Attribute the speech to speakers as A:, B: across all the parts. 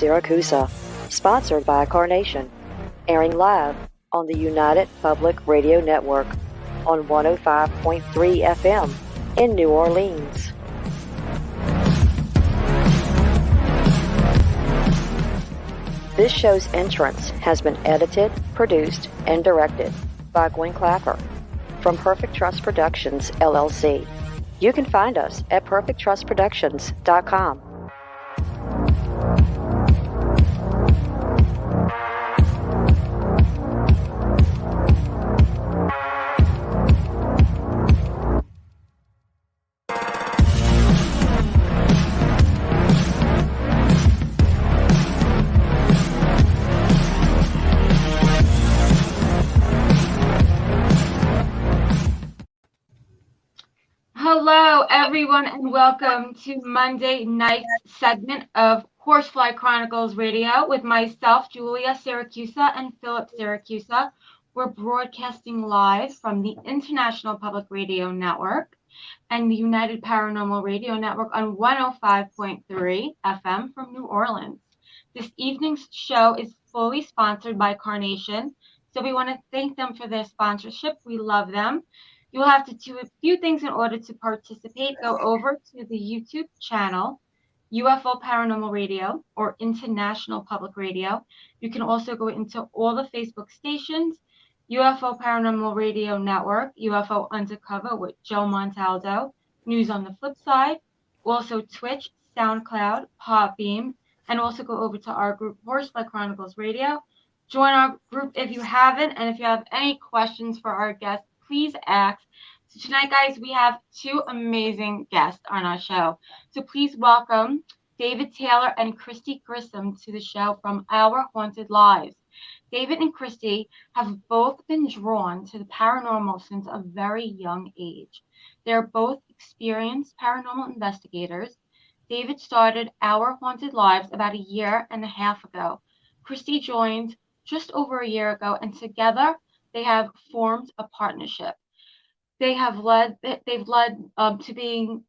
A: Syracuse, sponsored by Carnation, airing live on the United Public Radio Network on 105.3 FM in New Orleans. This show's entrance has been edited, produced, and directed by Gwen Clapper from Perfect Trust Productions, LLC. You can find us at perfecttrustproductions.com.
B: Hello, everyone, and welcome to Monday night's segment of Horsefly Chronicles Radio with myself, Julia Syracuse, and Philip Syracuse. We're broadcasting live from the International Public Radio Network and the United Paranormal Radio Network on 105.3 FM from New Orleans. This evening's show is fully sponsored by Carnation, so we want to thank them for their sponsorship. We love them. You will have to do a few things in order to participate. Go over to the YouTube channel, UFO Paranormal Radio or International Public Radio. You can also go into all the Facebook stations, UFO Paranormal Radio Network, UFO Undercover with Joe Montaldo, News on the Flip Side, also Twitch, SoundCloud, Podbeam, and also go over to our group, Horsefly Chronicles Radio. Join our group if you haven't, and if you have any questions for our guests, please ask. So tonight, guys, we have two amazing guests on our show. So please welcome David Taylor and Kristi Grissom to the show from Our Haunted Lives. David and Kristi have both been drawn to the paranormal since a very young age. They're both experienced paranormal investigators. David started Our Haunted Lives about a year and a half ago. Kristi joined just over a year ago, and together they have formed a partnership. They've led to being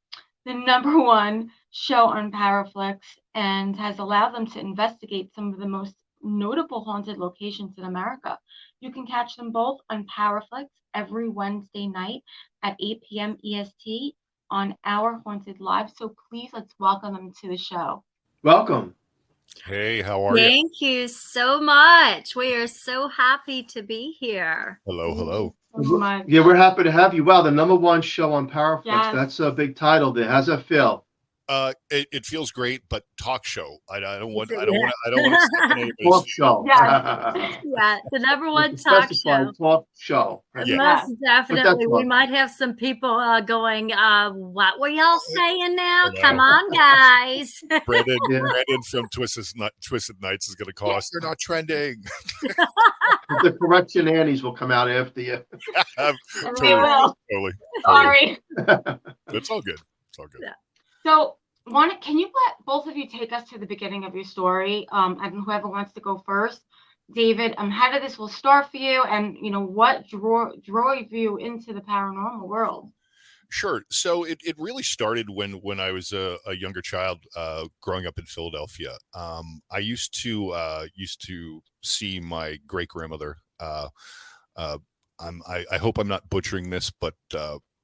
B: the #1 show on Paraflix and has allowed them to investigate some of the most notable haunted locations in America. You can catch them both on Paraflix every Wednesday night at 8 p.m. EST on Our Haunted Live. So please, let's welcome them to the show.
C: Welcome.
D: Hey, how are you?
E: Thank you so much. We are so happy to be here.
D: Hello.
C: Yeah, we're happy to have you. Wow, the #1 show on Paraflix.
B: Yes.
C: That's a big title there. How's that feel?
D: It feels great, but talk show. I don't want to.
C: Talk show.
E: Yeah, the #1 talk show.
C: Talk show.
E: Most definitely. We might have some people going, what were y'all saying now? Come on, guys.
D: Brandon from Twisted Nights is going to call us. They're not trending.
C: The correction Annies will come out after you.
D: Totally.
B: Sorry.
D: It's all good. Yeah.
B: So, can you let both of you take us to the beginning of your story? And whoever wants to go first, David. How did this all start for you? And what drove you into the paranormal world?
D: Sure. So it really started when I was a younger child, growing up in Philadelphia. I used to see my great grandmother. I hope I'm not butchering this, but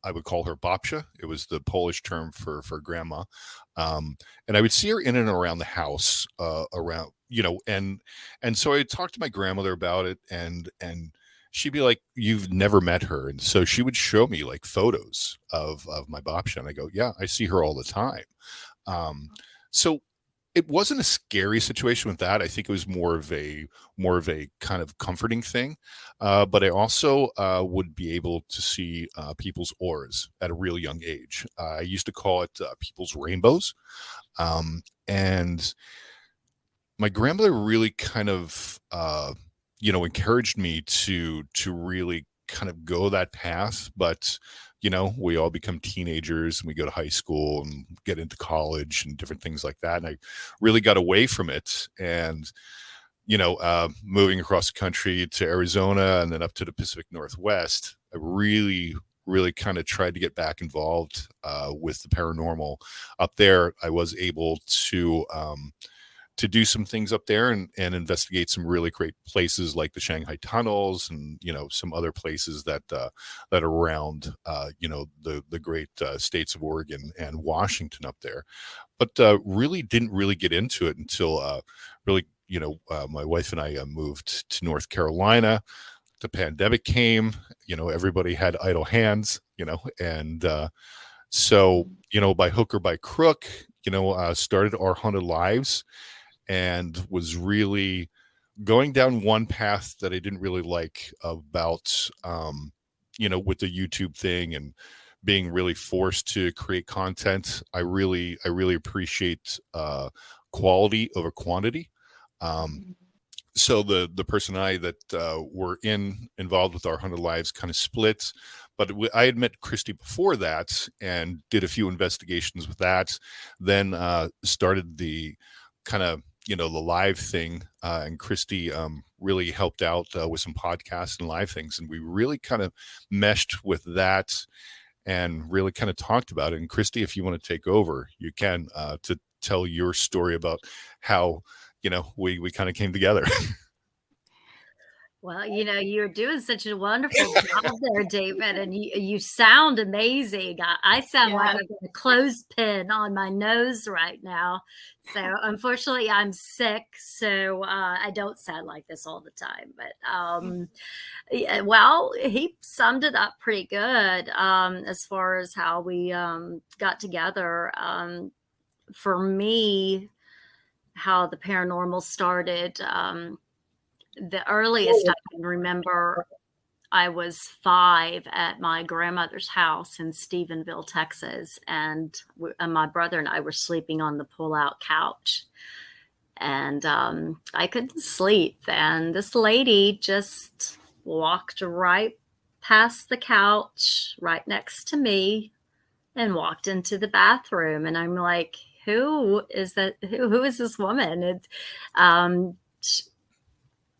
D: I would call her babcia. It was the Polish term for grandma. And I would see her in and around the house, and so I talked to my grandmother about it, and she'd be like, "You've never met her." And so she would show me like photos of my babcia, and I go, "Yeah, I see her all the time." So it wasn't a scary situation with that. I think it was more of a kind of comforting thing. But I also would be able to see people's auras at a real young age. I used to call it people's rainbows. And my grandmother really kind of, encouraged me to really kind of go that path. But we all become teenagers and we go to high school and get into college and different things like that. And I really got away from it. And, moving across the country to Arizona and then up to the Pacific Northwest, I really kind of tried to get back involved with the paranormal. Up there, I was able to do some things up there and investigate some really great places like the Shanghai tunnels and, some other places that are around, the great states of Oregon and Washington up there. But really didn't really get into it until my wife and I moved to North Carolina. The pandemic came, everybody had idle hands, and so, by hook or by crook, started Our Haunted Lives and was really going down one path that I didn't really like about, with the YouTube thing and being really forced to create content. I really appreciate quality over quantity. So the person and I that were involved with Our Haunted Lives kind of split, but I had met Kristi before that and did a few investigations with that, then started the kind of, the live thing, and Kristi really helped out with some podcasts and live things, and we really kind of meshed with that and really kind of talked about it. And Kristi, if you want to take over, you can, to tell your story about how we kind of came together.
E: Well, you're doing such a wonderful job there, David, and you sound amazing. I sound like I've got a clothespin on my nose right now. So unfortunately, I'm sick, so I don't sound like this all the time. But well, he summed it up pretty good as far as how we got together. For me, how the paranormal started. The earliest I can remember, I was 5 at my grandmother's house in Stephenville, Texas, and my brother and I were sleeping on the pull-out couch, and I couldn't sleep, and this lady just walked right past the couch, right next to me, and walked into the bathroom, and I'm like, who is that? Who is this woman?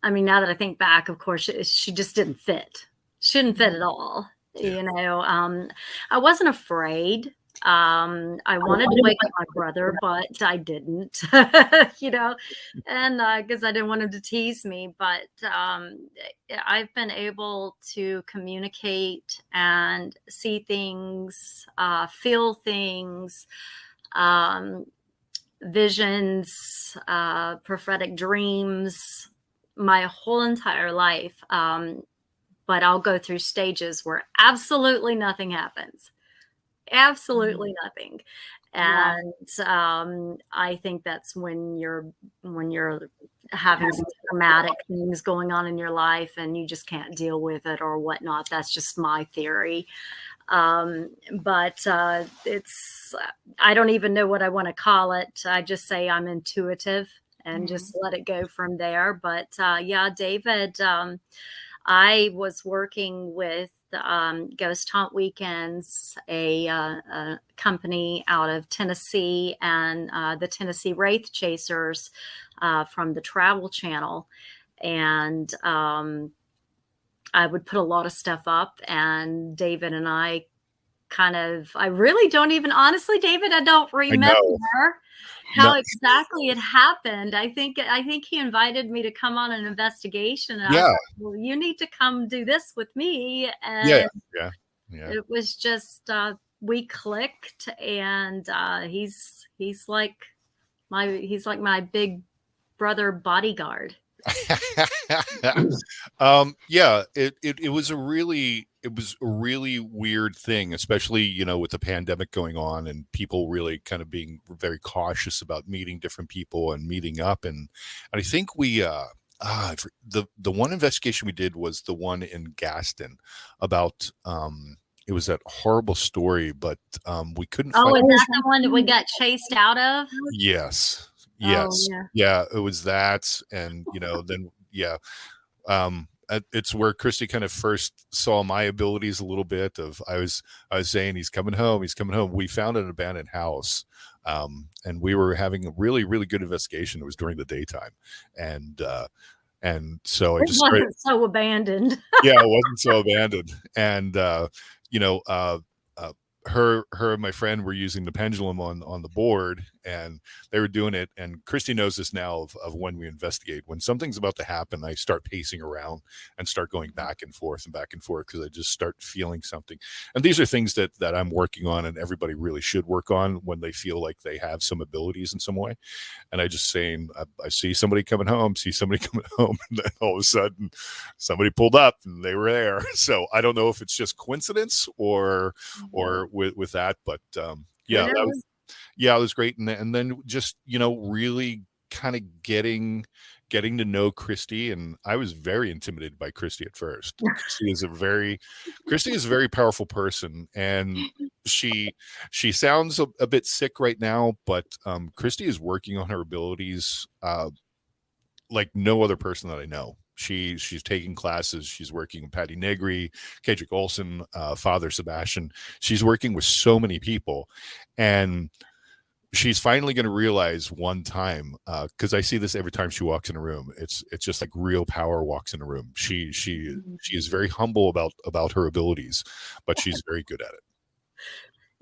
E: Now that I think back, of course, she just didn't fit. She didn't fit at all. I wasn't afraid. I wanted to wake up my brother, but I didn't, and because I didn't want him to tease me. But I've been able to communicate and see things, feel things, visions, prophetic dreams, my whole entire life. But I'll go through stages where absolutely nothing happens. Absolutely nothing. And I think that's when you're having some traumatic things going on in your life and you just can't deal with it or whatnot. That's just my theory. But it's, I don't even know what I want to call it. I just say I'm intuitive and just let it go from there. But David, I was working with Ghost Hunt Weekends, a company out of Tennessee, and the Tennessee Wraith Chasers from the Travel Channel. And I would put a lot of stuff up, and David and I I really don't even, honestly, David, I don't remember how exactly it happened. I think he invited me to come on an investigation. And I was like, well, you need to come do this with me. And it was just, we clicked, and he's like my big brother bodyguard.
D: It was a really weird thing, especially with the pandemic going on and people really kind of being very cautious about meeting different people and meeting up. And I think we the one investigation we did was the one in Gaston about it was that horrible story, but we couldn't find
E: is that the one that we got chased out of?
D: Yes. It was that. And it's where Kristi kind of first saw my abilities a little bit of, I was saying, he's coming home. We found an abandoned house. And we were having a really, really good investigation. It was during the daytime. And so I just
E: wasn't so abandoned.
D: It wasn't so abandoned. And, her and my friend were using the pendulum on the board, and they were doing it. And Kristi knows this now of when we investigate. When something's about to happen, I start pacing around and start going back and forth because I just start feeling something. And these are things that I'm working on, and everybody really should work on when they feel like they have some abilities in some way. And I just saying, I see somebody coming home, and then all of a sudden somebody pulled up and they were there. So I don't know if it's just coincidence or with that, but yeah, it was great. And then just, really kind of getting to know Kristi. And I was very intimidated by Kristi at first. Kristi is a very powerful person, and she sounds a bit sick right now, but Kristi is working on her abilities like no other person that I know. She's taking classes. She's working with Patty Negri, Kedrick Olson, Father Sebastian. She's working with so many people, and she's finally going to realize one time, because I see this every time she walks in a room. It's just like real power walks in a room. She is very humble about her abilities, but she's very good at it.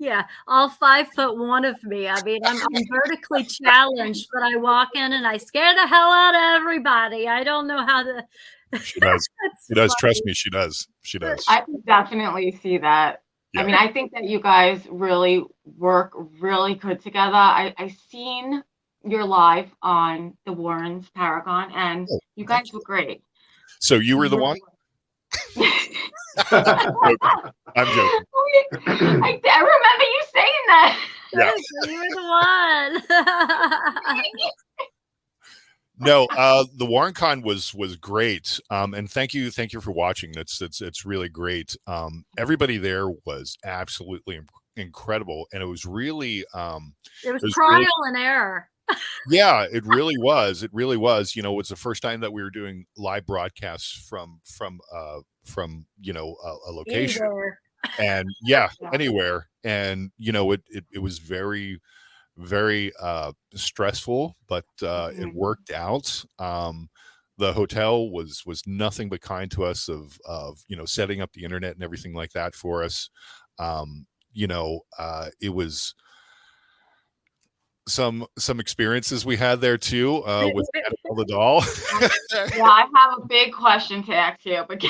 E: Yeah, all 5'1" of me. I mean, I'm vertically challenged, but I walk in and I scare the hell out of everybody. I don't know how to.
D: She does. She does. Trust me, she does. She does.
B: I can definitely see that. Yeah. I mean, I think that you guys really work really good together. I seen your live on the Warrens Paragon, and you guys were great.
D: So you were the one? I'm joking.
B: I remember you saying that.
E: Yeah. You were the one.
D: No, the WarrenCon was great, and thank you for watching. It's really great. Everybody there was absolutely incredible, and it was really
E: it was trial and error.
D: Yeah, it really was. It was the first time that we were doing live broadcasts from a location, and anywhere, and it was very stressful, but it worked out. The hotel was nothing but kind to us of setting up the internet and everything like that for us. It was some experiences we had there too with Annabelle the doll.
B: Yeah, I have a big question to ask you, but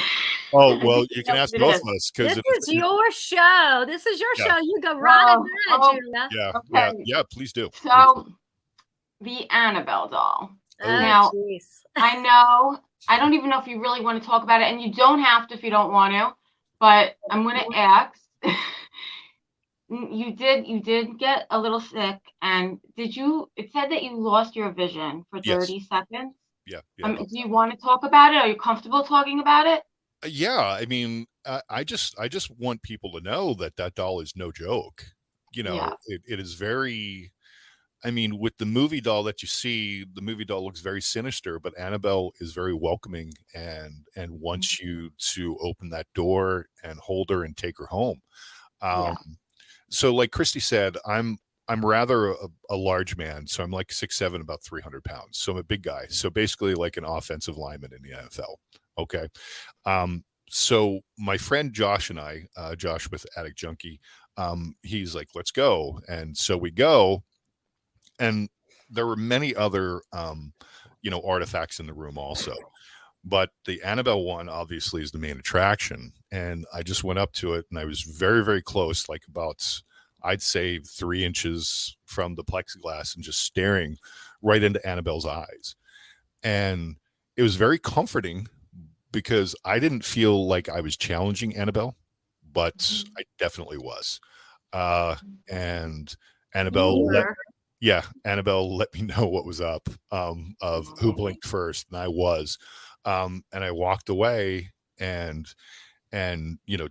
D: oh well, you can ask both of us because
E: this is your show. This is your show. You go right ahead, Julia.
D: Yeah,
B: okay.
D: yeah, please do.
B: So the Annabelle doll.
E: Oh,
B: now,
E: geez.
B: I know I don't even know if you really want to talk about it, and you don't have to if you don't want to, but I'm going to ask. You did get a little sick, and it said that you lost your vision for 30 seconds?
D: Yeah.
B: Do you want to talk about it? Are you comfortable talking about it?
D: Yeah, I mean, I just want people to know that doll is no joke. It is very, I mean, with the movie doll that you see, the movie doll looks very sinister, but Annabelle is very welcoming and wants you to open that door and hold her and take her home. So like Kristi said, I'm rather a large man. So I'm like 6'7", about 300 pounds. So I'm a big guy. So basically like an offensive lineman in the NFL. Okay. So my friend Josh and I, Josh with Addict Junkie, he's like, let's go. And so we go, and there were many other, artifacts in the room also. But the Annabelle one obviously is the main attraction. And I just went up to it, and I was very, very close, like about, I'd say 3 inches from the plexiglass, and just staring right into Annabelle's eyes. And it was very comforting because I didn't feel like I was challenging Annabelle, but I definitely was. And Annabelle Annabelle let me know what was up, of who blinked first, and I was. And I walked away and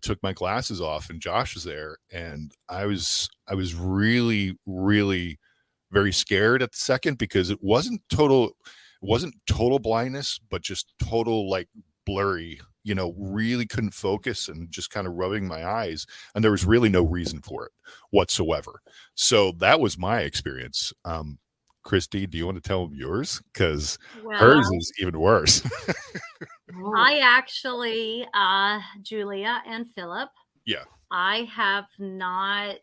D: took my glasses off, and Josh was there, and I was really, really very scared at the second, because it wasn't total blindness, but just total like blurry, really couldn't focus and just kind of rubbing my eyes, and there was really no reason for it whatsoever. So that was my experience. Kristi, do you want to tell them yours? Because hers is even worse.
E: I actually, Julia and Philip, I have not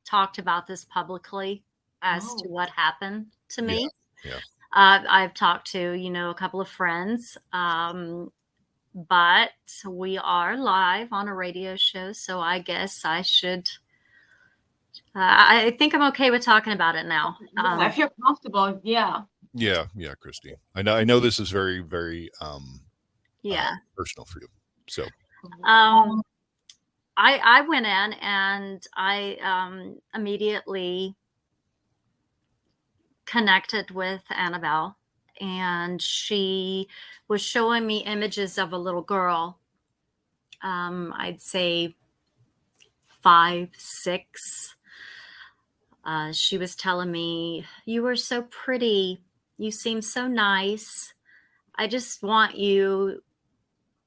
E: talked about this publicly as to what happened to me.
D: Yeah.
E: I've talked to, a couple of friends, but we are live on a radio show, so I guess I should. I think I'm okay with talking about it now.
B: If you're comfortable, yeah.
D: Yeah, Kristi. I know this is very, very personal for you. So
E: I went in and I immediately connected with Annabelle, and she was showing me images of a little girl. I'd say 5, 6. She was telling me, "You were so pretty. You seem so nice. I just want you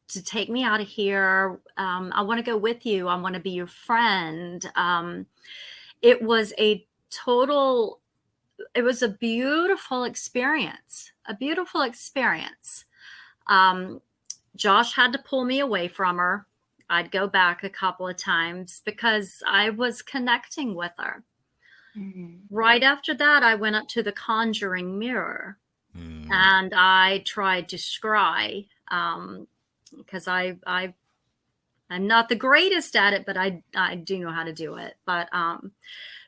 E: to take me out of here. I want to go with you. I want to be your friend." It was a beautiful experience, Josh had to pull me away from her. I'd go back a couple of times because I was connecting with her. Mm-hmm. Right after that, I went up to the conjuring mirror and I tried to scry because I'm not the greatest at it, but I do know how to do it. But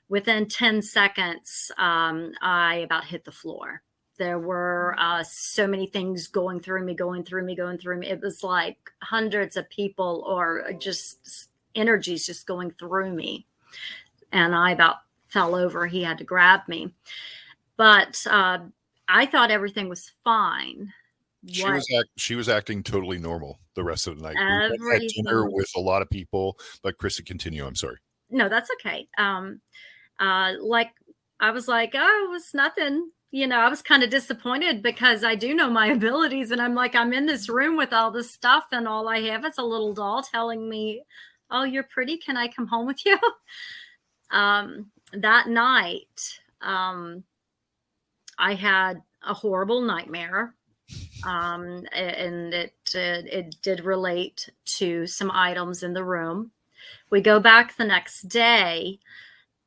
E: within 10 seconds, I about hit the floor. There were so many things going through me. It was like hundreds of people or just energies just going through me. And I about fell over. He had to grab me. But I thought everything was fine.
D: She was acting totally normal the rest of the night. We had dinner with a lot of people, but Kristi, continue. I'm sorry.
E: No, that's okay. Like I was like, oh, it was nothing. I was kind of disappointed because I do know my abilities, and I'm like, I'm in this room with all this stuff, and all I have is a little doll telling me, "Oh, you're pretty. Can I come home with you?" That night, I had a horrible nightmare. And it did relate to some items in the room. We go back the next day,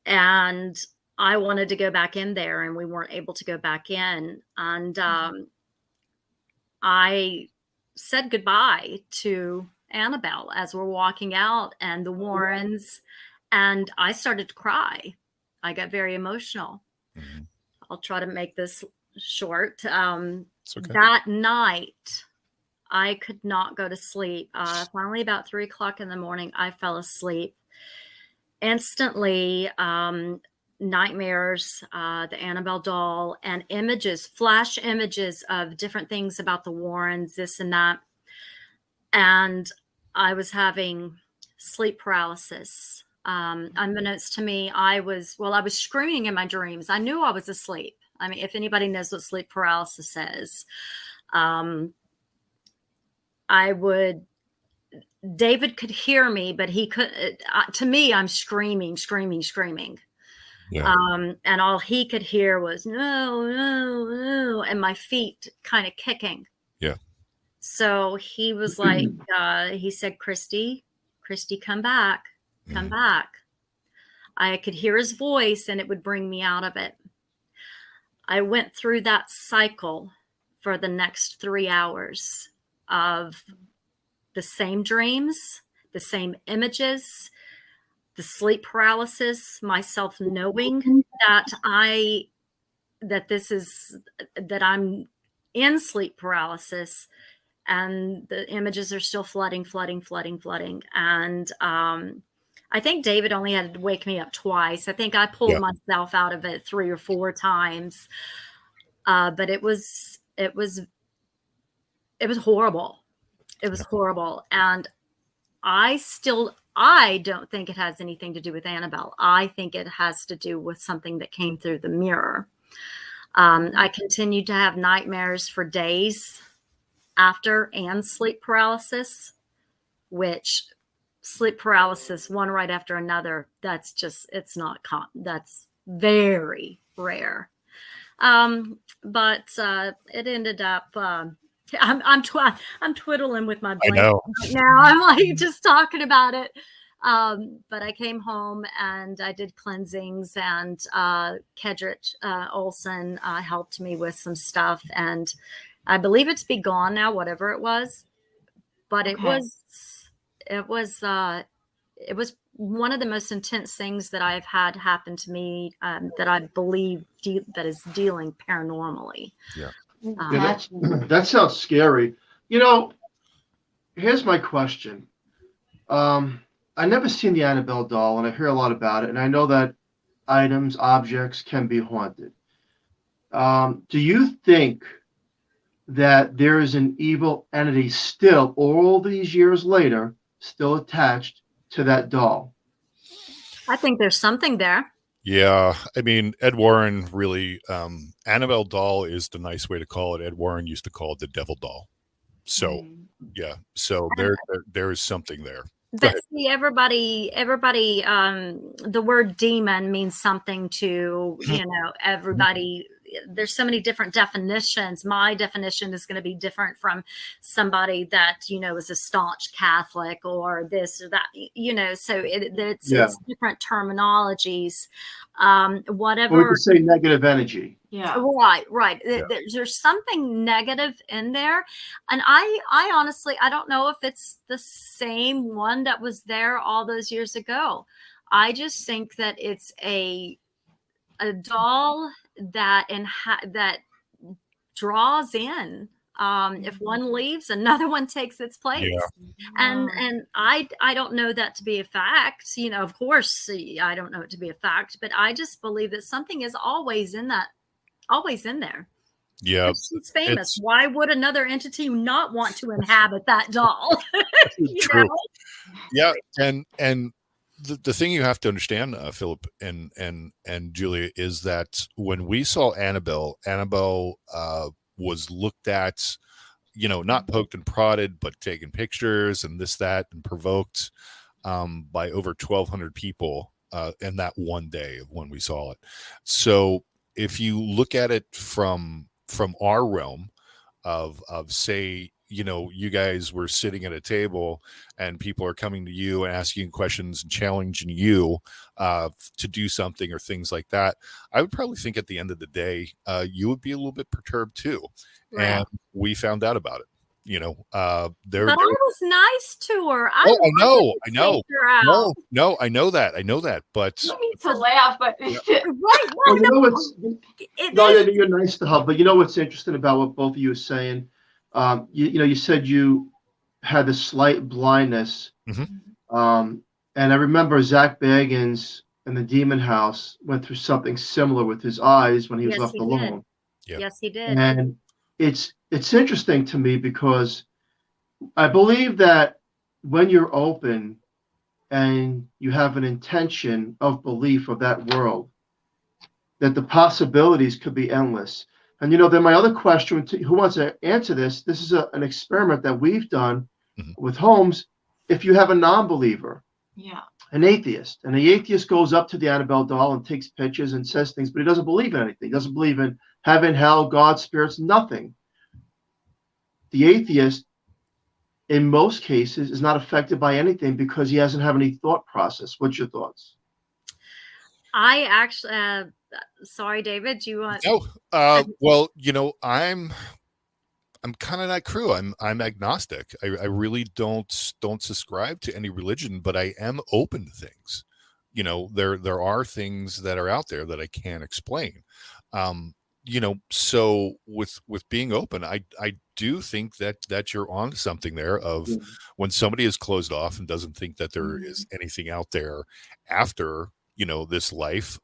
E: and I wanted to go back in there, and we weren't able to go back in. And I said goodbye to Annabelle as we're walking out, and the Warrens, and I started to cry. I got very emotional. Mm-hmm. I'll try to make this short. Okay. That night, I could not go to sleep. Finally, about 3:00 in the morning, I fell asleep. Instantly, nightmares, the Annabelle doll, and flash images of different things about the Warrens, this and that. And I was having sleep paralysis. Unbeknownst to me, I was screaming in my dreams. I knew I was asleep. I mean, if anybody knows what sleep paralysis is, David could hear me, but he could, to me, I'm screaming. Yeah. And all he could hear was no, and my feet kind of kicking.
D: Yeah.
E: So he was like, he said, Kristi, come back. I could hear his voice, and it would bring me out of it. I went through that cycle for the next 3 hours of the same dreams, the same images, the sleep paralysis, myself knowing that I'm in sleep paralysis, and the images are still flooding. And I think David only had to wake me up twice. I think I pulled myself out of it 3 or 4 times. But it was horrible. It was horrible. And I don't think it has anything to do with Annabelle. I think it has to do with something that came through the mirror. I continued to have nightmares for days after, and sleep paralysis, which sleep paralysis, one right after another, that's very rare. But it ended up, I'm twiddling with my blanket right now. I'm like just talking about it. But I came home and I did cleansings, and Kedrick Olson helped me with some stuff, and I believe it to be gone now, whatever it was. But
B: Okay.
E: it was one of the most intense things that I've had happen to me, that I believe that is dealing paranormally.
D: Yeah.
B: Gotcha.
C: That sounds scary. You know, here's my question. I never seen the Annabelle doll, and I hear a lot about it, and I know that items, objects can be haunted. Do you think that there is an evil entity still, all these years later, still attached to that doll?
E: I think there's something there.
D: Yeah, I mean, Ed Warren really, Annabelle doll is the nice way to call it. Ed Warren used to call it the devil doll. So, yeah, so there is something there.
E: But see, everybody, the word demon means something to, everybody. There's so many different definitions. My definition is going to be different from somebody that, is a staunch Catholic or this or that, so it's different terminologies. Whatever.
C: Or we could say negative energy.
B: Yeah.
E: Right. Yeah. There's something negative in there. And I honestly, I don't know if it's the same one that was there all those years ago. I just think that it's a doll that that draws in. If one leaves, another one takes its place. Yeah. And I don't know that to be a fact. Of course, I don't know it to be a fact, but I just believe that something is always in there.
D: Yeah.
E: She's famous. Why would another entity not want to inhabit that doll?
D: True. Yeah. And the thing you have to understand, Philip and Julia, is that when we saw Annabelle was looked at, not poked and prodded, but taken pictures and this, that, and provoked by over 1,200 people in that one day of when we saw it. So if you look at it from our realm of say, you guys were sitting at a table and people are coming to you and asking questions and challenging you to do something or things like that, I would probably think at the end of the day, you would be a little bit perturbed too. Right. And we found out about it. But I
E: was nice to her.
D: I know. No, I know that. But
B: you don't need to laugh, but
C: you're nice to her. But you know what's interesting about what both of you are saying? You said you had a slight blindness. Mm-hmm. And I remember Zach Bagans in the Demon House went through something similar with his eyes when he was left alone.
E: Yep. Yes, he did.
C: And it's interesting to me because I believe that when you're open and you have an intention of belief of that world, that the possibilities could be endless. And, then my other question, who wants to answer this? This is an experiment that we've done with homes. If you have a non-believer, an atheist, and the atheist goes up to the Annabelle doll and takes pictures and says things, but he doesn't believe in anything. He doesn't believe in heaven, hell, God, spirits, nothing. The atheist, in most cases, is not affected by anything because he doesn't have any thought process. What's your thoughts?
E: I actually... sorry, David, do you want?
D: No. Well, I'm kind of that crew. I'm agnostic. I really don't subscribe to any religion, but I am open to things. There are things that are out there that I can't explain. So with being open, I do think that you're on something there of when somebody is closed off and doesn't think that there is anything out there after, this life.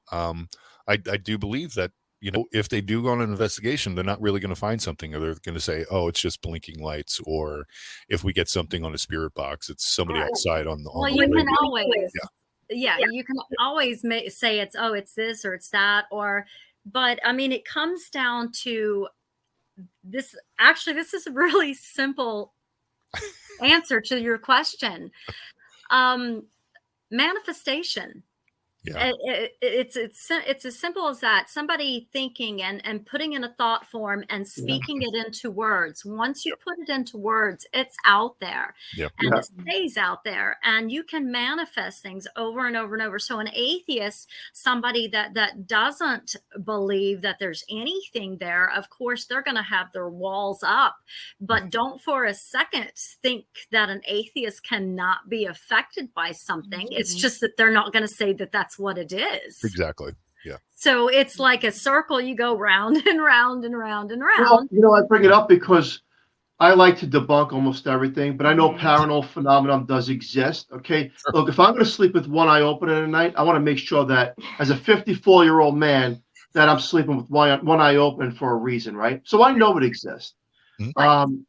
D: I do believe that, if they do go on an investigation, they're not really going to find something, or they're going to say, oh, it's just blinking lights. Or if we get something on a spirit box, it's somebody outside on the.
E: Well, you can always, you can always say it's this or it's that, but I mean, it comes down to this. Actually, this is a really simple answer to your question. Manifestation.
D: Yeah.
E: It's as simple as that. Somebody thinking and putting in a thought form and speaking it into words. Once you put it into words, it's out there,
D: Yep.
E: and
C: Yeah.
E: it stays out there, and you can manifest things over and over and over. So an atheist, somebody that doesn't believe that there's anything there, of course they're going to have their walls up, but don't for a second think that an atheist cannot be affected by something. It's just that they're not going to say that that's what it is.
D: Exactly. Yeah.
E: So it's like a circle. You go round and round and round and
C: Well,
E: round.
C: I bring it up because I like to debunk almost everything, but I know paranormal phenomenon does exist. Okay.
D: Sure.
C: Look, if I'm going to sleep with one eye open at night, I want to make sure that as a 54-year-old man, that I'm sleeping with one eye open for a reason, right? So I know it exists.
D: Mhm.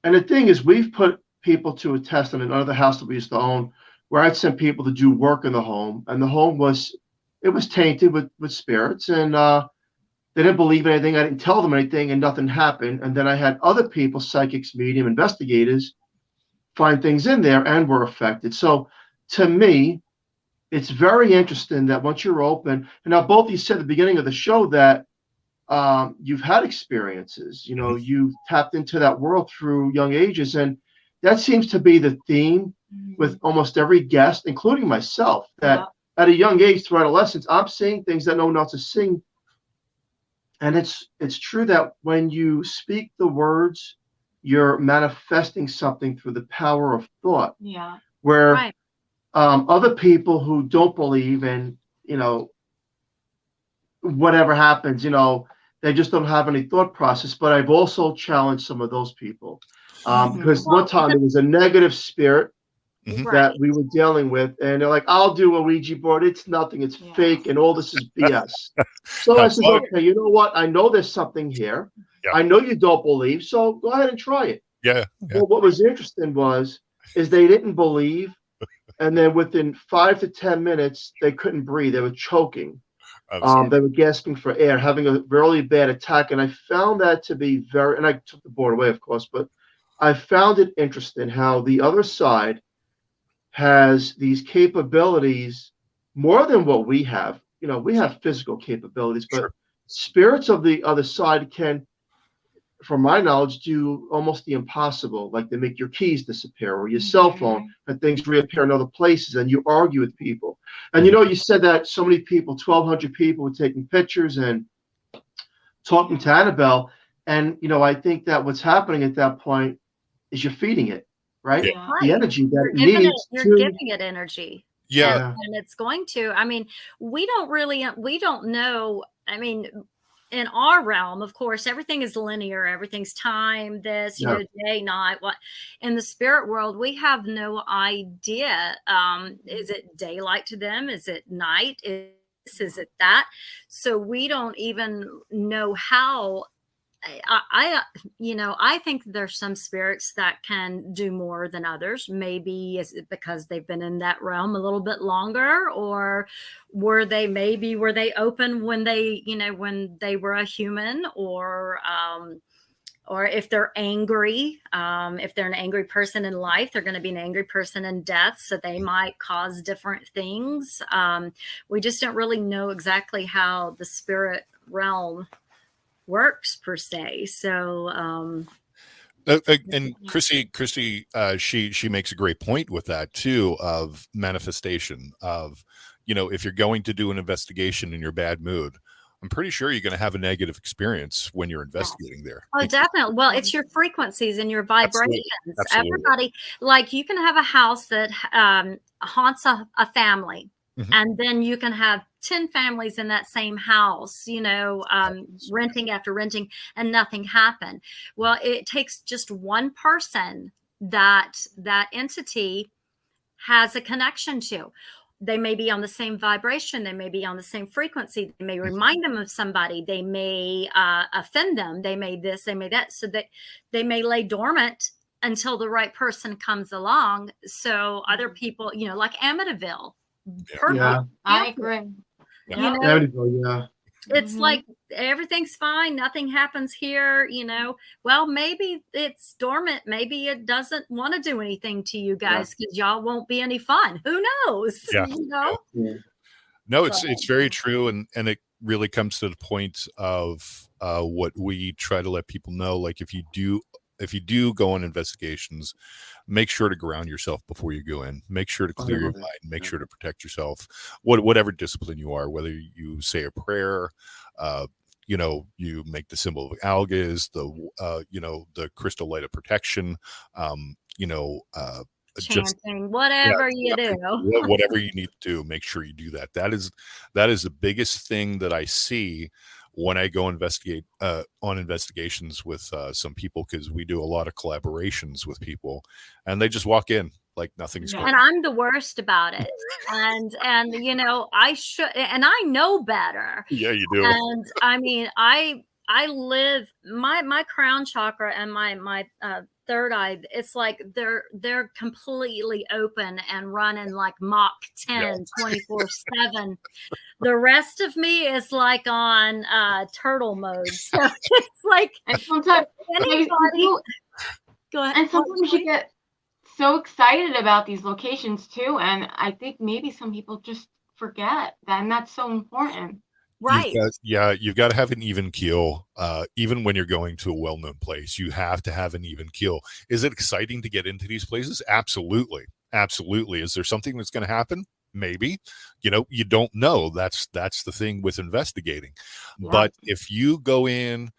C: And the thing is, we've put people to a test in another house that we used to own, where I'd sent people to do work in the home, and the home was tainted with spirits, and they didn't believe anything. I didn't tell them anything, and nothing happened. And then I had other people, psychics, medium, investigators, find things in there and were affected. So to me, it's very interesting that once you're open, and now both of you said at the beginning of the show that you've had experiences, you've tapped into that world through young ages. And that seems to be the theme with almost every guest, including myself, that at a young age through adolescence, I'm seeing things that no one else is seeing. And it's true that when you speak the words, you're manifesting something through the power of thought.
B: Yeah.
C: Where other people who don't believe and, whatever happens, they just don't have any thought process. But I've also challenged some of those people because one time there was a negative spirit that we were dealing with, and they're like, I'll do a Ouija board. It's nothing. It's fake, and all this is BS. So I said, okay, you know what? I know there's something here.
D: Yeah.
C: I know you don't believe, so go ahead and try it.
D: Yeah.
C: Well, what was interesting is they didn't believe, and then within 5 to 10 minutes, they couldn't breathe. They were choking. They were gasping for air, having a really bad attack. And I found that to be and I took the board away, of course, but I found it interesting how the other side has these capabilities more than what we have. We have physical capabilities, but spirits of the other side can, from my knowledge, do almost the impossible. Like they make your keys disappear or your cell phone, and things reappear in other places, and you argue with people. And you said that so many people, 1,200 people, were taking pictures and talking to Annabelle. And I think that what's happening at that point is you're feeding it, right?
B: Yeah.
C: The energy that
E: you're giving it energy.
D: Yeah.
E: And it's going to, we don't know. In our realm, of course, everything is linear. Everything's time, day, night, what. In the spirit world, we have no idea. Is it daylight to them? Is it night? Is it that? So we don't even know how. I think there's some spirits that can do more than others. Maybe is it because they've been in that realm a little bit longer, or were they open when they were a human, or if they're angry, if they're an angry person in life, they're going to be an angry person in death. So they might cause different things. We just don't really know exactly how the spirit realm works per se. So
D: and Kristi, she makes a great point with that too, of manifestation of, if you're going to do an investigation in your bad mood, I'm pretty sure you're going to have a negative experience when you're investigating there.
E: Oh, definitely. Well, it's your frequencies and your vibrations.
D: Absolutely.
E: Everybody, like you can have a house that haunts a family. And then you can have 10 families in that same house, renting after renting, and nothing happened. Well, it takes just one person that entity has a connection to. They may be on the same vibration. They may be on the same frequency. They may remind them of somebody. They may offend them. They may this, they may that. So that they may lay dormant until the right person comes along. So other people, like Amityville.
B: I agree.
E: It's like everything's fine, nothing happens here. Well, maybe it's dormant, maybe it doesn't want to do anything to you guys because y'all won't be any fun. Who knows?
D: No, it's very true, and it really comes to the point of what we try to let people know. Like if you do go on investigations, make sure to ground yourself before you go in. Make sure to clear your mind. Make sure to protect yourself. Whatever discipline you are, whether you say a prayer, you make the symbol of algas, the crystal light of protection,
E: chanting, whatever you do.
D: Whatever you need to do, make sure you do that. That is the biggest thing that I see when I go investigate on investigations with some people, because we do a lot of collaborations with people, and they just walk in like nothing's going on.
E: And I'm the worst about it. And I should, and I know better.
D: Yeah, you do.
E: And I mean, I live my crown chakra and my third eye, it's like they're completely open and running like Mach 10 24/7. The rest of me is like on turtle mode. So it's like,
B: and sometimes
E: anybody go ahead.
B: And sometimes you get so excited about these locations too, and I think maybe some people just forget that, and that's so important.
E: Right.
D: You've got to have an even keel. Even when you're going to a well-known place, you have to have an even keel. Is it exciting to get into these places? Absolutely. Absolutely. Is there something that's going to happen? Maybe. You don't know. That's the thing with investigating. Yeah. But if you go in,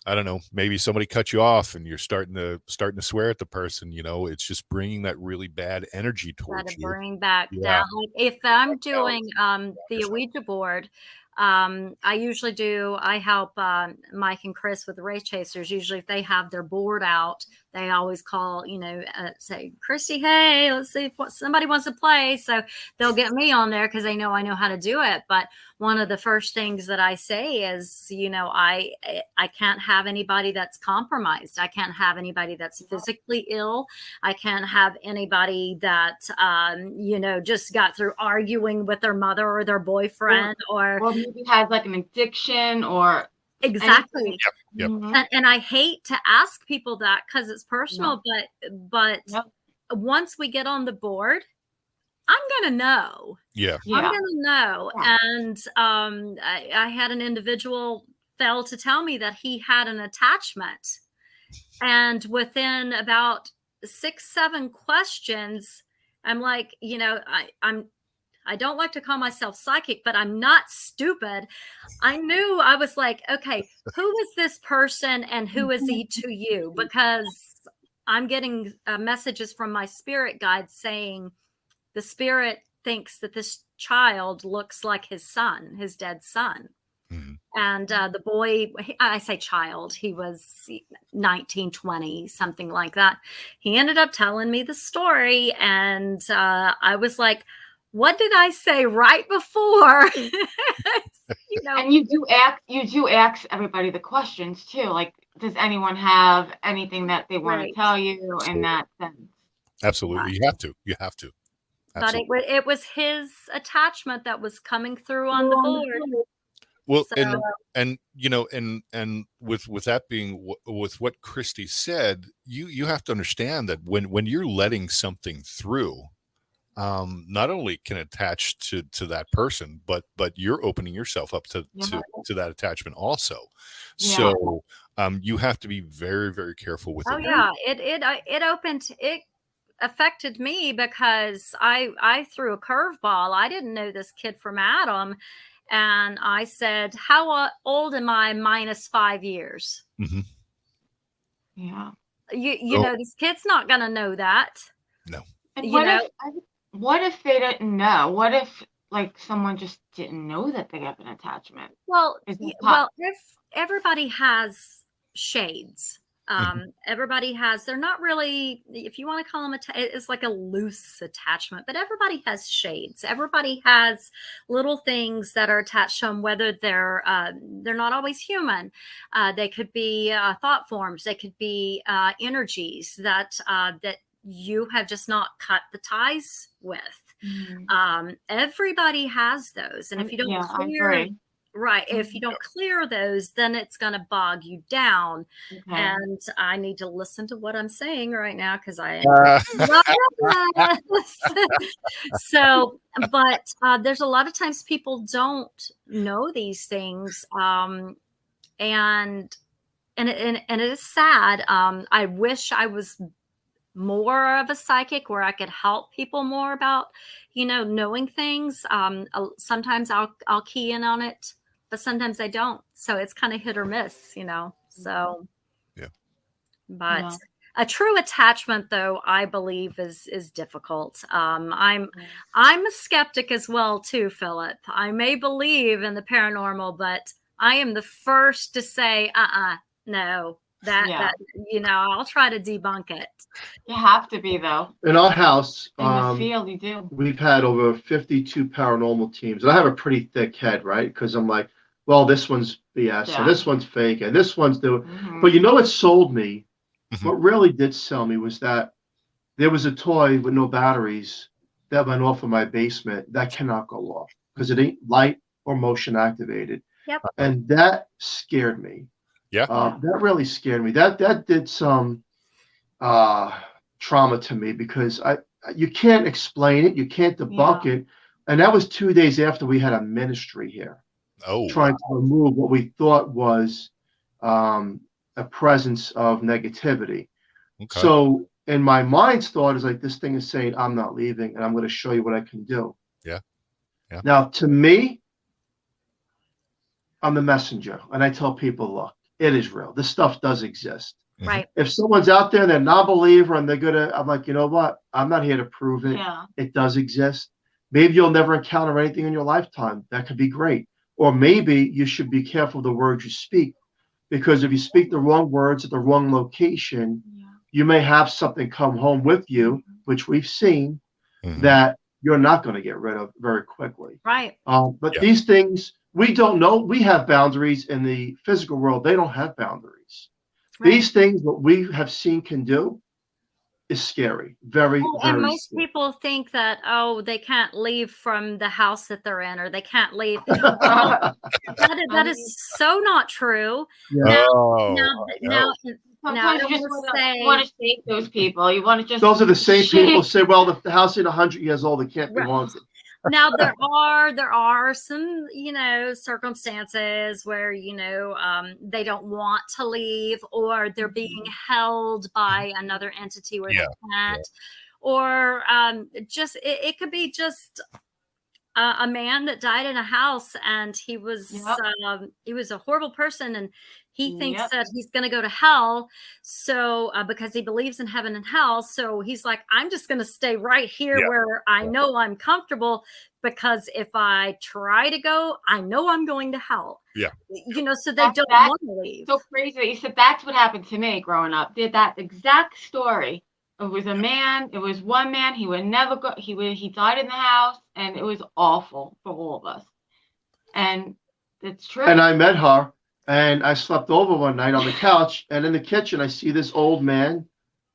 D: I don't know, maybe somebody cut you off and you're starting to swear at the person, it's just bringing that really bad energy towards you.
E: Bring back down. Like if I'm doing the Ouija board, I help Mike and Chris with the Race Chasers. Usually if they have their board out, they always call, say, Kristi, hey, let's see if somebody wants to play. So they'll get me on there because they know I know how to do it. But one of the first things that I say is, I can't have anybody that's compromised. I can't have anybody that's physically ill. I can't have anybody that, just got through arguing with their mother or their boyfriend or
B: maybe has like an addiction or
E: exactly.
D: Yep.
E: And I hate to ask people that because it's personal, but once we get on the board, I'm going to know.
D: Yeah.
E: I'm going to know. Yeah. And I had an individual fail to tell me that he had an attachment. And within about 6-7 questions, I'm like, I don't like to call myself psychic, but I'm not stupid. I knew, I was like, okay, who is this person and who is he to you? Because I'm getting messages from my spirit guide saying the spirit thinks that this child looks like his son, his dead son. Mm-hmm. And the boy, I say child, he was 19, 20, something like that. He ended up telling me the story. And I was like, what did I say right before?
B: And you do ask everybody the questions too. Like, does anyone have anything that they want to tell you in that sense?
D: Absolutely. Yeah. You have to.
E: Absolutely. But it was his attachment that was coming through on the board.
D: Well, so, and with that being with what Kristi said, you have to understand that when you're letting something through, not only can attach to that person, but you're opening yourself up to that attachment also. Yeah. So you have to be very, very careful with it.
E: Oh yeah, it affected me because I threw a curveball. I didn't know this kid from Adam, and I said, "How old am I minus 5 years?"
D: Mm-hmm.
B: Yeah,
E: you know, this kid's not gonna know that.
D: No.
B: And what if they didn't know? What if like someone just didn't know that they have an attachment?
E: Well, if everybody has shades, everybody has, they're not really, if you want to call them, it's like a loose attachment, but everybody has shades. Everybody has little things that are attached to them, whether they're not always human. They could be thought forms. They could be energies that you have just not cut the ties with. Mm-hmm. Everybody has those. And if you don't clear, Right. If you don't clear those, then it's going to bog you down.
B: Okay.
E: And I need to listen to what I'm saying right now because I am. So, but there's a lot of times people don't know these things. And it is sad. I wish I was more of a psychic where I could help people more about, knowing things. Sometimes I'll key in on it, but sometimes I don't. So it's kind of hit or miss, so.
D: Yeah.
E: But a true attachment, though, I believe is difficult. I'm a skeptic as well, too, Philip. I may believe in the paranormal, but I am the first to say, no, that I'll try to debunk it.
B: You have to be, though.
C: In our house,
B: In the field, you do.
C: we've had over 52 paranormal teams, and I have a pretty thick head, right? Because I'm like, well, this one's BS, and this one's fake, and this one's doing.
B: Mm-hmm.
C: But what sold me? What really did sell me was that there was a toy with no batteries that went off in my basement that cannot go off because it ain't light or motion activated.
E: Yep.
C: And that scared me.
D: Yeah.
C: That really scared me. That did some trauma to me because you can't explain it, you can't debunk it, and that was 2 days after we had a ministry here, trying to remove what we thought was a presence of negativity.
D: Okay.
C: So in my mind's thought is like, this thing is saying I'm not leaving, and I'm going to show you what I can do.
D: Yeah.
C: Now, to me, I'm the messenger, and I tell people, look, it is real. This stuff does exist.
E: Right.
C: If someone's out there and they're not a believer and I'm like, you know what? I'm not here to prove it.
B: Yeah.
C: It does exist. Maybe you'll never encounter anything in your lifetime. That could be great. Or maybe you should be careful of the words you speak, because if you speak the wrong words at the wrong location, you may have something come home with you, which we've seen, that you're not going to get rid of very quickly.
E: Right.
C: But these things, we don't know. We have boundaries in the physical world. They don't have boundaries. Right. These things, what we have seen can do, is scary. Very, very
E: and most
C: scary.
E: people think that, they can't leave from the house that they're in, or they can't leave. that is so not true.
C: Yeah.
E: Now,
B: sometimes you just want to save those people. You want to just.
C: Those are the same people say, well, if the house is 100 years old, it can't be haunted.
E: Now there are some circumstances where they don't want to leave, or they're being held by another entity where they can't, or just it could be just a man that died in a house, and he was a horrible person, and he thinks that he's going to go to hell. So because he believes in heaven and hell, so he's like, I'm just going to stay right here where I know I'm comfortable, because if I try to go, I know I'm going to hell.
D: Yeah.
E: So they don't want to leave.
B: So crazy that you said that's what happened to me growing up. Did that exact story. It was a man. It was one man. He would never go. He died in the house, and it was awful for all of us. And it's true.
C: And I met her, and I slept over one night on the couch, and in the kitchen, I see this old man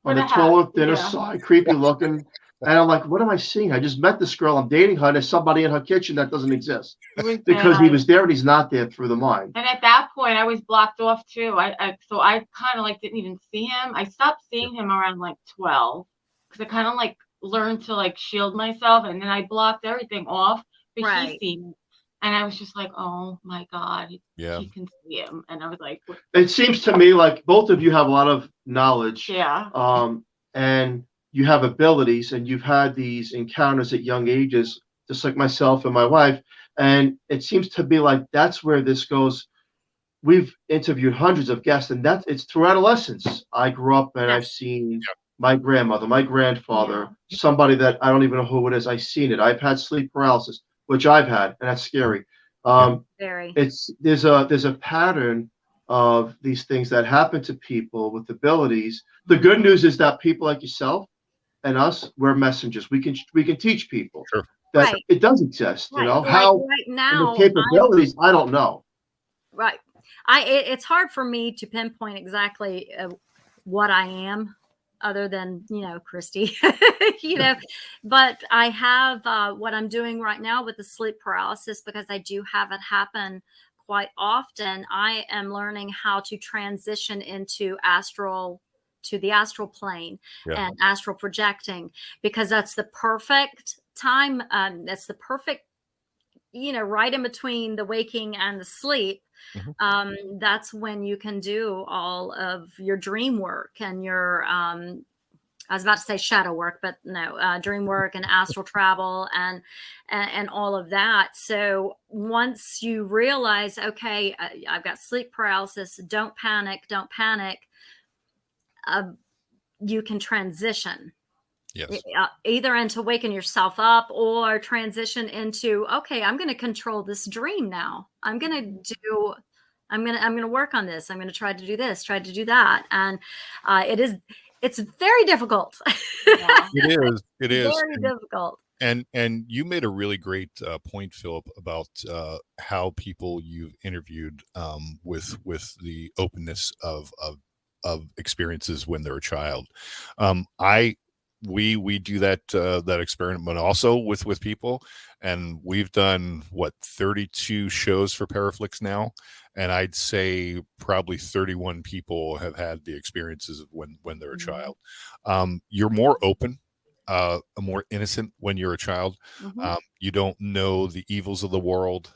C: on the taller, thinner side, creepy looking. And I'm like, what am I seeing? I just met this girl. I'm dating her. There's somebody in her kitchen that doesn't exist because he was there and he's not there through the mind.
B: And at that point, I was blocked off too. So I kind of didn't even see him. I stopped seeing him around 12 because I kind of learned to shield myself, and then I blocked everything off. But he seen it, and I was just like, oh my God, he can see him. And I was like,
C: it seems to me like both of you have a lot of knowledge.
B: Yeah.
C: And you have abilities, and you've had these encounters at young ages, just like myself and my wife. And it seems to be like that's where this goes. We've interviewed hundreds of guests, and it's through adolescence. I grew up and I've seen my grandmother, my grandfather, somebody that I don't even know who it is. I've seen it. I've had sleep paralysis, which I've had, and that's scary.
E: Very.
C: There's a pattern of these things that happen to people with abilities. The good news is that people like yourself and us, we're messengers. We can teach people that it does exist. How
E: right now,
C: the capabilities, I don't know.
E: Right. It's hard for me to pinpoint exactly what I am, other than Kristi, But I have what I'm doing right now with the sleep paralysis, because I do have it happen quite often I am learning how to transition into the astral plane and astral projecting, because that's the perfect time. That's the perfect, right in between the waking and the sleep. That's when you can do all of your dream work and your, I was about to say shadow work, but no, dream work and astral travel and all of that. So once you realize, okay, I've got sleep paralysis, don't panic. You can transition.
D: Yes.
E: Either into waking yourself up or transition into, okay, I'm going to control this dream now. I'm going to work on this. I'm going to try to do this, try to do that. And it's very difficult.
B: Yeah.
D: It is
E: very difficult.
D: And you made a really great point, Philip, about how people you've interviewed with the openness of experiences when they're a child. We do that experiment also with people, and we've done 32 shows for Paraflix now, and I'd say probably 31 people have had the experiences of when they're a child. You're more open, more innocent when you're a child. You don't know the evils of the world.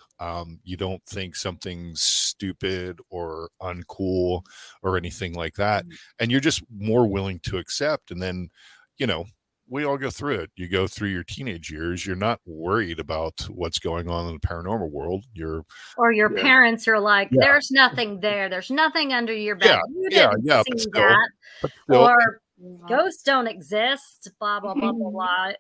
D: You don't think something's stupid or uncool or anything like that, and you're just more willing to accept. And then, we all go through it. You go through your teenage years. You're not worried about what's going on in the paranormal world. Your
E: parents are like, there's nothing there. There's nothing under your bed. You didn't see that. Or ghosts don't exist, blah, blah, blah, blah, blah.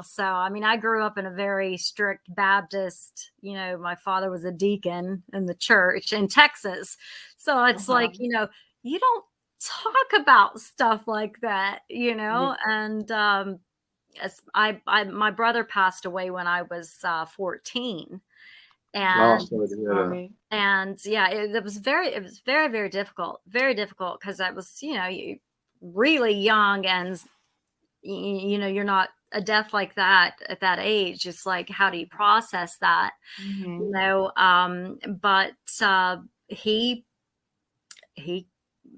E: So, I mean, I grew up in a very strict Baptist, my father was a deacon in the church in Texas. So it's like, you don't talk about stuff like that, and my brother passed away when I was 14. And it was very, very difficult because I was, really young, and you're not a death like that at that age. It's like, how do you process that? But he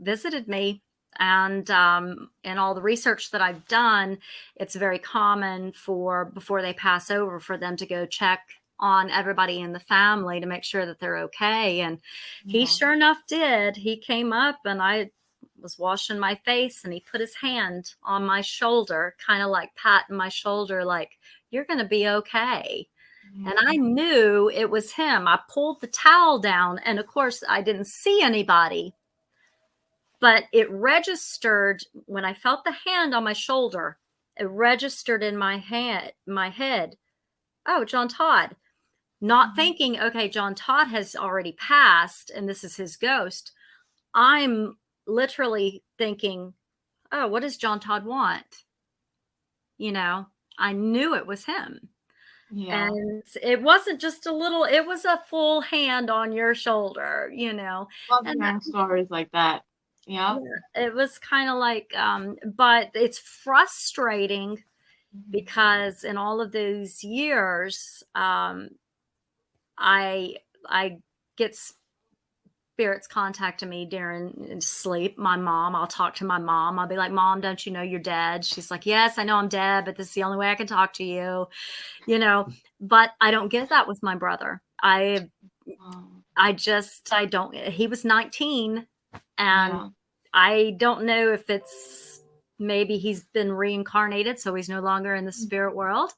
E: visited me, and in all the research that I've done, it's very common before they pass over for them to go check on everybody in the family to make sure that they're okay. And he sure enough did. He came up, and I was washing my face, and he put his hand on my shoulder, kind of like patting my shoulder, like, you're going to be okay. And I knew it was him. I pulled the towel down, and of course I didn't see anybody, but it registered when I felt the hand on my shoulder. It registered in my head. Oh, John Todd. Not thinking, okay, John Todd has already passed and this is his ghost. I'm literally thinking, oh, what does John Todd want? I knew it was him. Yeah. And it wasn't just a little, it was a full hand on your shoulder,
B: Love hearing stories like that. Yeah.
E: It was kind of like, but it's frustrating because in all of those years, I get spirits contacting me during sleep. I'll talk to my mom. I'll be like, Mom, don't you know you're dead? She's like, yes, I know I'm dead, but this is the only way I can talk to you, but I don't get that with my brother. I don't, he was 19 and I don't know if it's maybe he's been reincarnated, so he's no longer in the spirit world,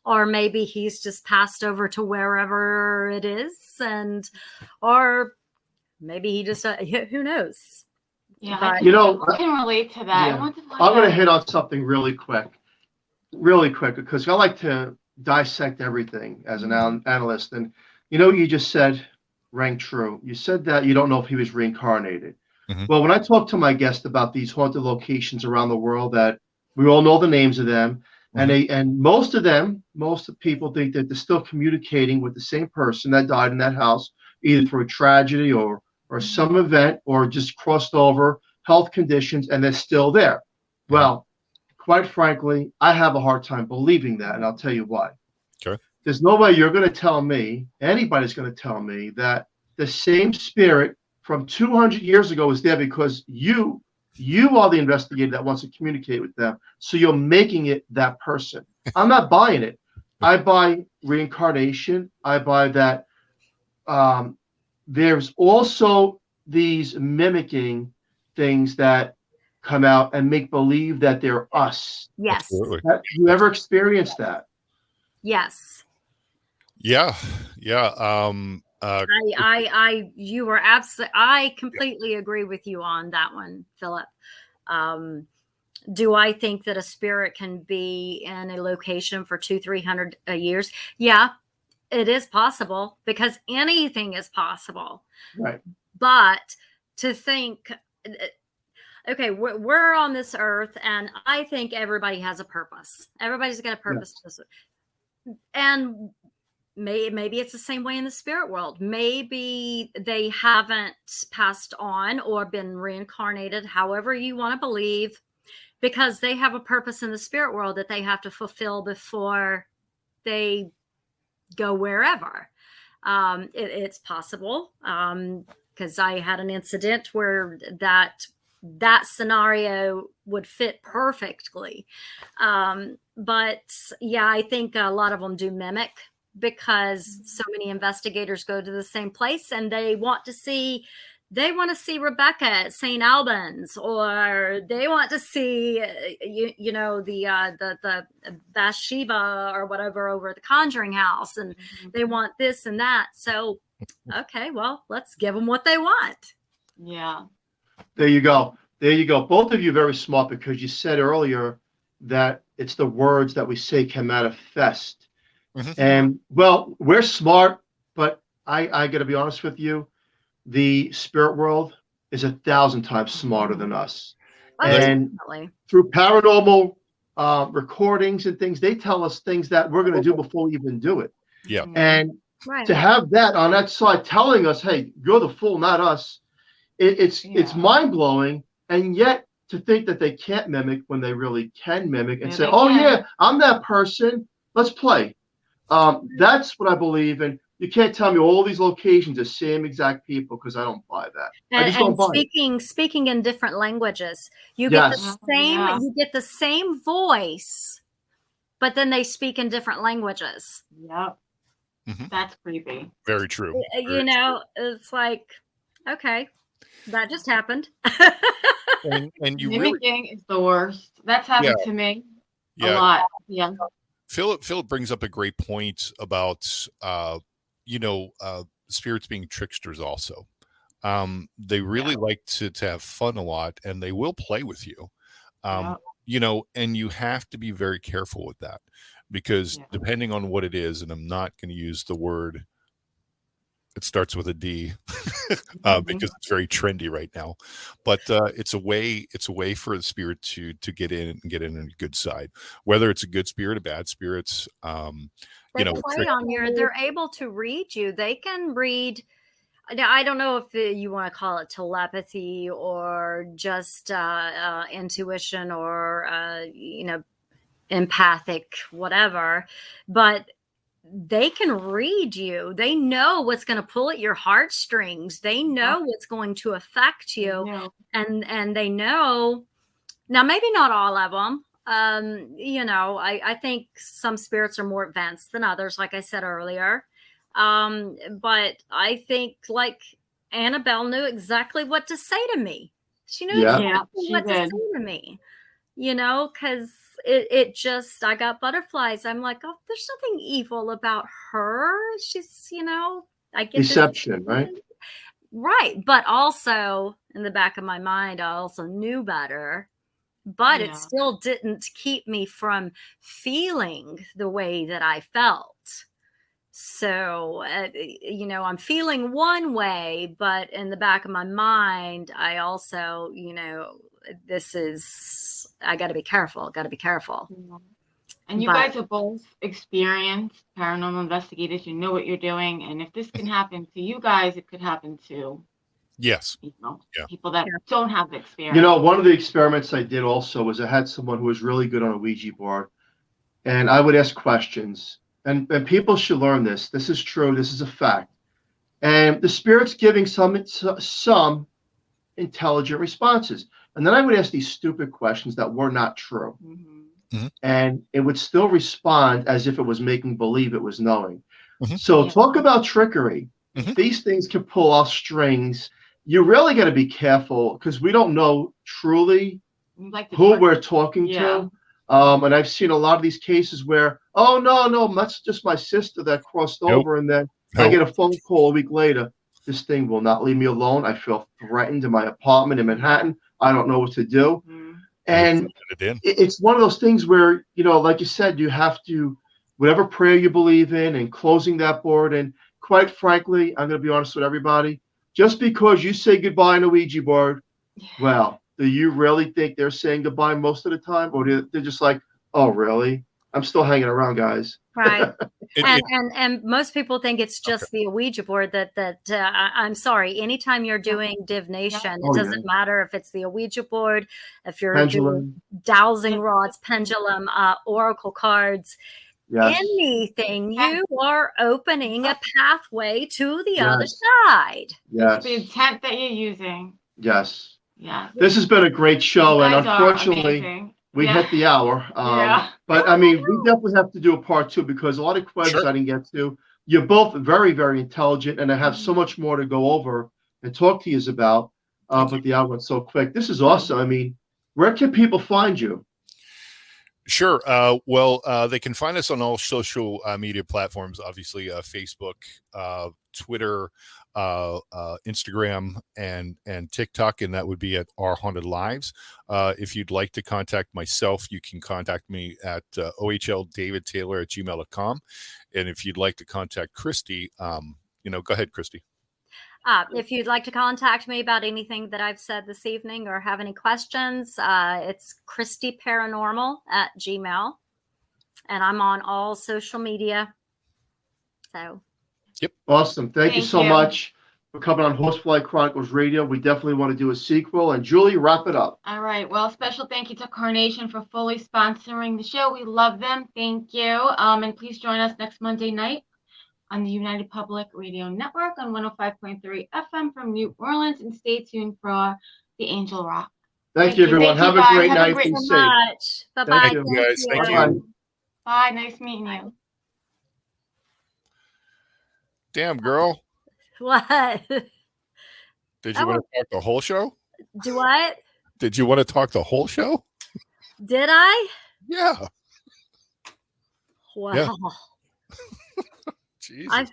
E: or maybe he's just passed over to wherever it is, or maybe he just who knows.
B: Yeah, but, I can relate to that.
C: Yeah. I'm going to hit on something really quick, because I like to dissect everything as an analyst. And you just said rang true. You said that you don't know if he was reincarnated. Well, when I talk to my guests about these haunted locations around the world, that we all know the names of them, and most of people think that they're still communicating with the same person that died in that house, either through a tragedy or some event, or just crossed over health conditions, and they're still there. Well, quite frankly, I have a hard time believing that, and I'll tell you why.
D: Sure.
C: There's no way you're going to tell me, anybody's going to tell me that the same spirit from 200 years ago is there because you are the investigator that wants to communicate with them. So you're making it that person. I'm not buying it. I buy reincarnation. I buy that there's also these mimicking things that come out and make believe that they're us.
E: Yes.
D: Absolutely.
C: Have you ever experienced that?
E: Yes.
D: Yeah.
E: You were absolutely, I completely agree with you on that one, Philip. Do I think that a spirit can be in a location for 200-300 years? Yeah, it is possible, because anything is possible.
C: Right.
E: But to think, okay, we're on this earth, and I think everybody has a purpose. Everybody's got a purpose. Yes. And maybe it's the same way in the spirit world. Maybe they haven't passed on or been reincarnated, however you want to believe, because they have a purpose in the spirit world that they have to fulfill before they go wherever. It's possible, because I had an incident where that scenario would fit perfectly. But yeah, I think a lot of them do mimic, because so many investigators go to the same place and they want to see Rebecca at St. Albans, or they want to see, the Bathsheba or whatever over at the Conjuring House, and they want this and that. So, okay, well, let's give them what they want.
B: Yeah.
C: There you go. Both of you are very smart, because you said earlier that it's the words that we say can manifest. Mm-hmm. And well, we're smart, but I got to be honest with you. The spirit world is 1,000 times smarter than us.
E: Oh,
C: and
E: definitely.
C: Through paranormal recordings and things, they tell us things that we're going to do before we even do it.
D: Yeah.
C: And to have that on that side telling us, hey, you're the fool, not us, it's mind-blowing. And yet to think that they can't mimic when they really can mimic and say, oh, yeah, I'm that person. Let's play. That's what I believe in. You can't tell me all these locations are same exact people, because I don't buy that. I just don't buy it.
E: Speaking in different languages, you get the same voice, but then they speak in different languages.
B: Yep. Mm-hmm. That's creepy.
D: Very true.
E: It's like, okay, that just happened.
D: and you
B: mimicking is the worst. That's happened to me a lot. Yeah.
D: Philip brings up a great point about spirits being tricksters also. They really like to have fun a lot, and they will play with you. And you have to be very careful with that, because depending on what it is, and I'm not going to use the word, it starts with a D, because it's very trendy right now, but it's a way for the spirit to get in and get in on a good side, whether it's a good spirit, a bad spirit.
E: They're able to read you. They can read. I don't know if you want to call it telepathy or just intuition or empathic, whatever, but they can read you. They know what's going to pull at your heartstrings. They know what's going to affect you. And they know, now maybe not all of them. I think some spirits are more advanced than others, like I said earlier. But I think like Annabelle knew exactly what to say to me. She knew exactly what to say to me, because it just, I got butterflies. I'm like, oh, there's nothing evil about her. She's, I get
C: deception, right?
E: Right. But also in the back of my mind, I also knew better, but it still didn't keep me from feeling the way that I felt. So, I'm feeling one way, but in the back of my mind, I also, I got to be careful.
B: And you guys are both experienced paranormal investigators. You know what you're doing. And if this can happen to you guys, it could happen to people that don't have the experience.
C: One of the experiments I did also was I had someone who was really good on a Ouija board, and I would ask questions. And people should learn this. This is true. This is a fact. and the spirit's giving some intelligent responses. And then I would ask these stupid questions that were not true. And it would still respond as if it was making believe it was knowing. So talk about trickery. These things can pull off strings. You really got to be careful because we don't know truly who we're talking to. And I've seen a lot of these cases where, oh, no, that's just my sister that crossed over. And then I get a phone call a week later. This thing will not leave me alone. I feel threatened in my apartment in Manhattan. I don't know what to do. And it's one of those things where, like you said, you have to, whatever prayer you believe in and closing that board. And quite frankly, I'm going to be honest with everybody, just because you say goodbye on a Ouija board, well, do you really think they're saying goodbye most of the time? Or they're just like, oh, really? I'm still hanging around, guys.
E: Right. And most people think it's just the Ouija board that I'm sorry, anytime you're doing divination, it doesn't matter if it's the Ouija board, if you're doing dowsing rods, pendulum, oracle cards, anything, you are opening a pathway to the other side.
C: Yes.
B: The intent that you're using.
C: Yes.
B: Yeah.
C: This has been a great show, and unfortunately, we hit the hour. But I mean, we definitely have to do a part 2 because a lot of questions I didn't get to. You're both very, very intelligent, and I have so much more to go over and talk to you about. But the hour went so quick. This is awesome. I mean, where can people find you?
D: Sure. They can find us on all social media platforms, obviously Facebook, Twitter, Instagram, and TikTok, and that would be at Our Haunted Lives. If you'd like to contact myself, you can contact me at ohldavidtaylor@gmail.com. And if you'd like to contact Kristi, go ahead, Kristi.
E: If you'd like to contact me about anything that I've said this evening or have any questions, it's KristiParanormal@gmail. And I'm on all social media. So.
C: Yep. Awesome. Thank you so much for coming on Horsefly Chronicles Radio. We definitely want to do a sequel. And Julie, wrap it up.
B: All right. Well, special thank you to Carnation for fully sponsoring the show. We love them. Thank you. And please join us next Monday night on the United Public Radio Network on 105.3 FM from New Orleans, and stay tuned for the Angel Rock.
C: Thank you, everyone. Have a great night. Be safe.
E: Bye-bye.
D: Thank you, guys. Thank you.
B: Bye. Nice meeting you.
D: Damn, girl.
E: What?
D: Did you want to talk the whole show?
E: Do what?
D: Did you want to talk the whole show?
E: Did I?
D: Yeah.
E: Wow.
D: Yeah. Jesus.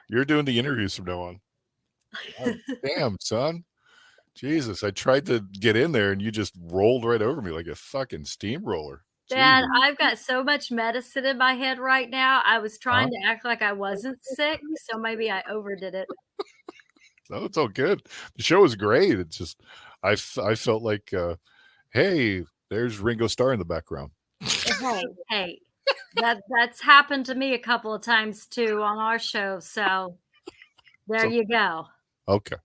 D: You're doing the interviews from now on. Oh, damn, son. Jesus, I tried to get in there and you just rolled right over me like a fucking steamroller.
E: Dad, I've got so much medicine in my head right now. I was trying to act like I wasn't sick, so maybe I overdid it.
D: No, it's all good. The show was great. It's just I felt like, hey, there's Ringo Starr in the background.
E: Hey. That's happened to me a couple of times too on our show. So there you go.
D: Okay.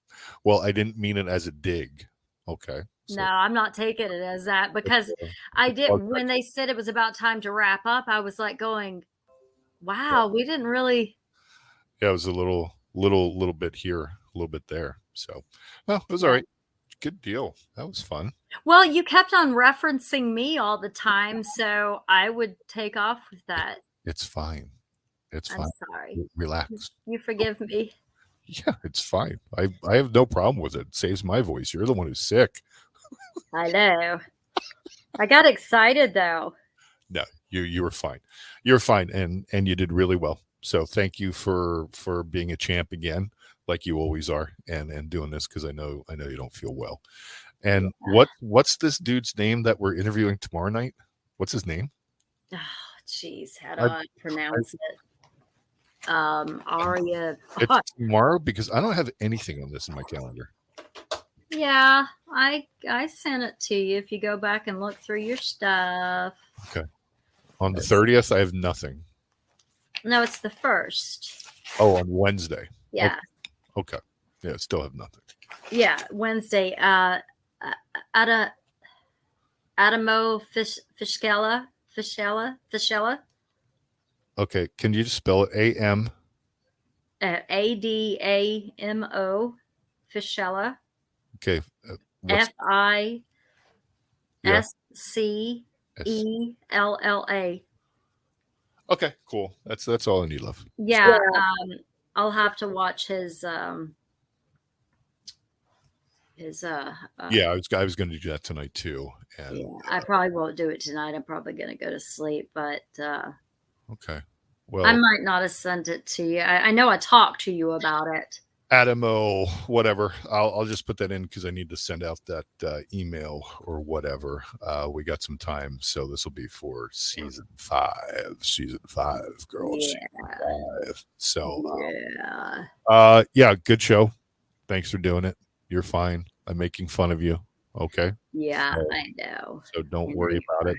D: Well, I didn't mean it as a dig. Okay.
E: So. No, I'm not taking it as that because I did when they said it was about time to wrap up. I was like going, wow, we didn't really.
D: Yeah, it was a little bit here, a little bit there. So, well, it was all right. Good deal. That was fun.
E: Well, you kept on referencing me all the time, so I would take off with that.
D: It's fine. It's fine.
E: I'm sorry.
D: Relax.
E: You forgive me.
D: Yeah, it's fine. I have no problem with it. It saves my voice. You're the one who's sick.
E: I know. I got excited though.
D: No, you were fine. You're fine, and you did really well. So thank you for being a champ again, like you always are, and doing this because I know you don't feel well. And what's this dude's name that we're interviewing tomorrow night? What's his name?
E: Oh, jeez, how do I pronounce it? Aria.
D: It's tomorrow because I don't have anything on this in my calendar.
E: Yeah, I sent it to you. If you go back and look through your stuff.
D: Okay. On the 30th, I have nothing.
E: No, it's the 1st.
D: Oh, on Wednesday.
E: Yeah.
D: Okay. Yeah, still have nothing.
E: Yeah, Wednesday. Adamo Fischella.
D: Okay, can you just spell it? A-M?
E: Adamo, Fischella.
D: Okay. What's
E: Fiscella.
D: okay? Cool. That's all I need, love.
E: Yeah, I'll have to watch his
D: Yeah, I was going to do that tonight too. And
E: yeah, I probably won't do it tonight. I'm probably going to go to sleep, but
D: okay.
E: I
D: Well,
E: might not have sent it to you. I know I talked to you about it.
D: Adamo, whatever. I'll just put that in because I need to send out that email or whatever. We got some time, so this will be for season 5. Season 5, girls.
E: Yeah.
D: Season 5. So
E: Yeah.
D: good show. Thanks for doing it. You're fine. I'm making fun of you. Okay.
E: Yeah,
D: So,
E: I know.
D: So don't worry about it.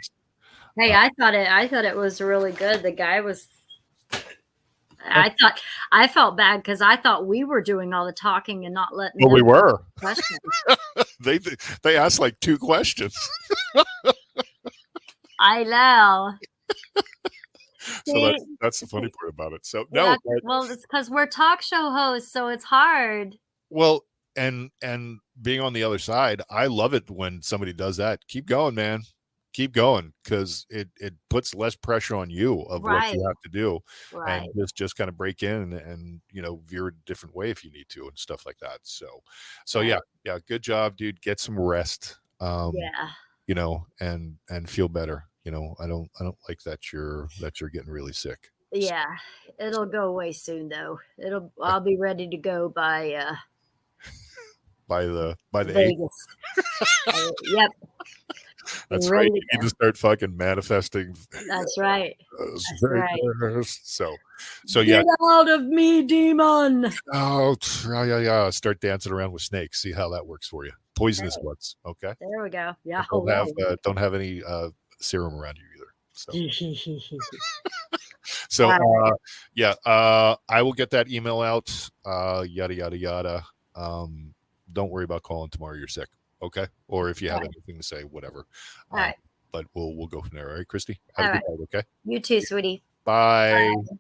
E: Hey, I thought it was really good. The guy was. I felt bad because I thought we were doing all the talking and not letting.
D: Well, we were.
E: Questions.
D: they asked like 2 questions.
E: I know.
D: So that's the funny part about it. So
E: Yeah,
D: no,
E: well, it's because we're talk show hosts, so it's hard.
D: well, and being on the other side, I love it when somebody does that. Keep going, man. Keep going, because it puts less pressure on you of what you have to do,
E: Right.
D: and just kind of break in and veer a different way if you need to and stuff like that. So yeah, good job, dude. Get some rest.
E: Yeah.
D: And feel better. I don't like that you're getting really sick.
E: Yeah, it'll go away soon though. I'll be ready to go by
D: the
E: Vegas. Yep.
D: That's right. You need to start fucking manifesting.
E: That's right.
D: That's right. So
E: Get out of me, demon.
D: Oh, yeah. Start dancing around with snakes. See how that works for you. Poisonous ones. Okay.
E: There we go. Yeah.
D: Don't have any serum around you either. So, I will get that email out. Yada yada yada. Don't worry about calling tomorrow. You're sick. Okay. Or if you have anything to say, whatever.
E: All right.
D: But we'll go from there. All right, Kristi.
E: Have
D: a good night. Okay.
E: You too, sweetie.
D: Bye.
E: Bye.